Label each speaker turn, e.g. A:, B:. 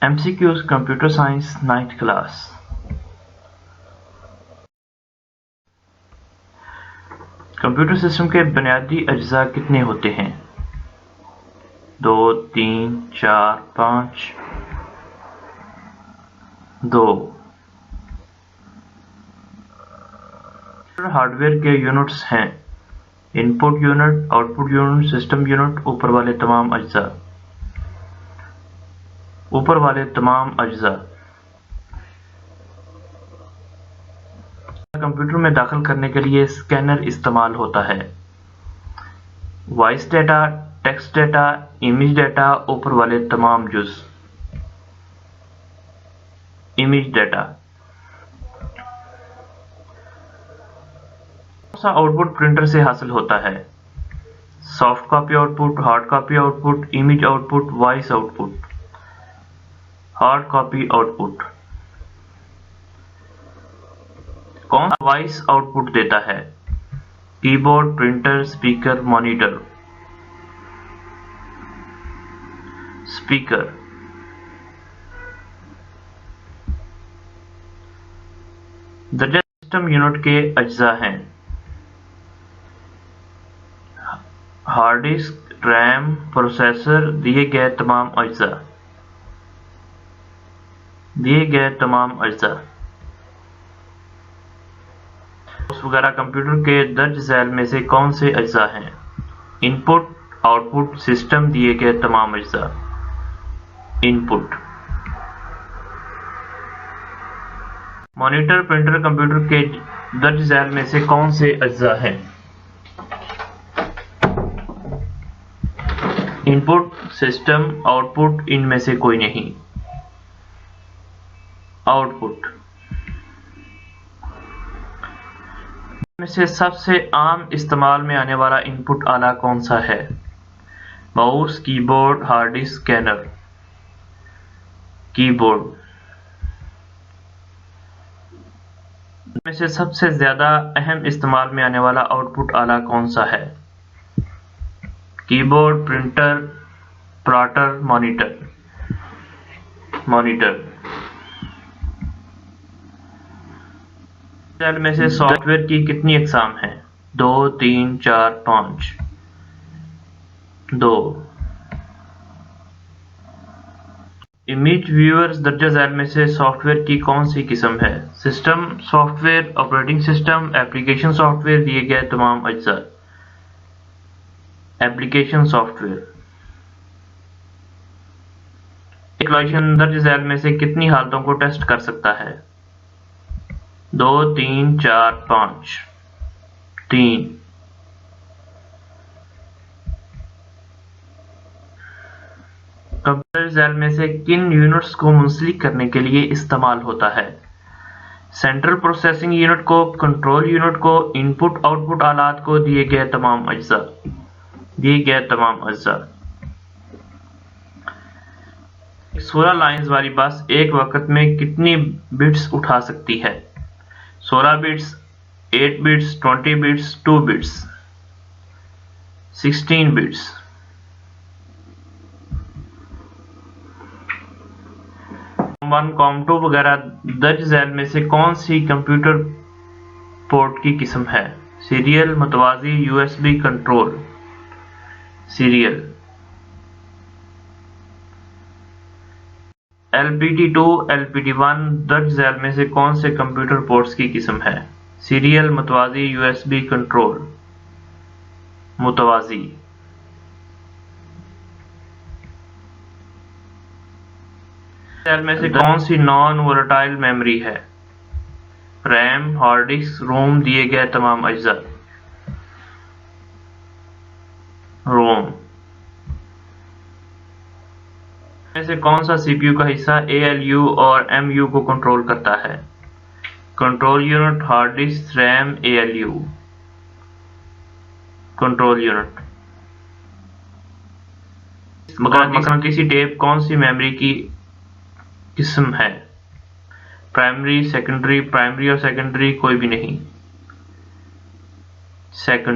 A: MCQs computer science 9th class. Computer system के बुनियादी अज्जा कितने होते हैं? 2, 3, 4, 5। 2। हार्डवेयर के यूनिट्स हैं input unit, output unit, system unit, ऊपर वाले तमाम अज्जा। कंप्यूटर में दाखिल करने के लिए स्कैनर इस्तेमाल होता है। Voice data, text data, image data, ऊपर वाले तमाम जुज। Image data. कौन सा आउटपुट प्रिंटर से हासिल होता है? Soft copy output, hard copy output, image output, voice output. Hard copy output. कौन सा वॉइस आउटपुट देता है? Keyboard, printer, speaker, monitor. Speaker. दर्जा सिस्टम यूनिट के अज्जा हैं हार्ड डिस्क, रैम, प्रोसेसर, दिए गए तमाम अज्जा। वगैरह कंप्यूटर के दर्ज झैल में से कौन से अज्जा हैं? इनपुट, आउटपुट, सिस्टम, दिए गए तमाम अज्जा। इनपुट। मॉनिटर, प्रिंटर कंप्यूटर के दर्ज झैल में से कौन से अज्जा हैं? इनपुट, सिस्टम, आउटपुट, इनमें से कोई नहीं। आउटपुट। में से सबसे आम इस्तेमाल में आने वाला इनपुट आला कौन सा है? Mouse, keyboard, hard disk, scanner. Keyboard. में से सबसे ज्यादा अहम इस्तेमाल में आने वाला आउटपुट आला कौन सा है? Keyboard, printer, plotter, monitor. में से सॉफ्टवेयर की कितनी अक़साम हैं? 2, 3, 4, 5। 2। इमेज व्यूअर्स दर्जा झैल में से सॉफ्टवेयर की कौन सी किस्म है? System software, operating system, application software, दिए गए तमाम अज्जा। Application software. एक लॉजिकल दर्ज झैल में से कितनी हालतों को टेस्ट कर सकता है? 2, 3, 4, 5। 3। कंप्यूटर झैल में से किन यूनिट्स को मुंसलिक करने के लिए इस्तेमाल होता है? सेंट्रल प्रोसेसिंग यूनिट को, कंट्रोल यूनिट को, इनपुट आउटपुट आलात को, दिए गए तमाम अज्जा। 16 लाइंस वाली बस एक वक्त में कितनी बिट्स उठा सकती है? 16 bits, 8 bits, 20 bits, 2 bits. 16 bits. COM1, COM2 वगैरह दर्ज झैल में से कौन सी कंप्यूटर पोर्ट की किस्म है? सीरियल, मुतवाज़ी, USB, control. Serial. LPD2, LPD1 दर्ज झैल में से कौन से कंप्यूटर पोर्ट्स की किस्म है? सीरियल, मुतवाज़ी, USB, कंट्रोल। मुतवाज़ी। झैल में से कौन सी नॉन वोलेटाइल मेमोरी है? रैम, हार्ड डिस्क, रोम, दिए गए तमाम अज्जा। रोम। में से कौन सा CPU का हिस्सा ALU और MU को कंट्रोल करता है? Control unit, hard disk, RAM, ALU। Control unit. मकनातीसी टेप कौन सी मेमोरी की किस्म है? प्राइमरी, सेकेंडरी, प्राइमरी और सेकेंडरी कोई भी नहीं। सेकेंडरी।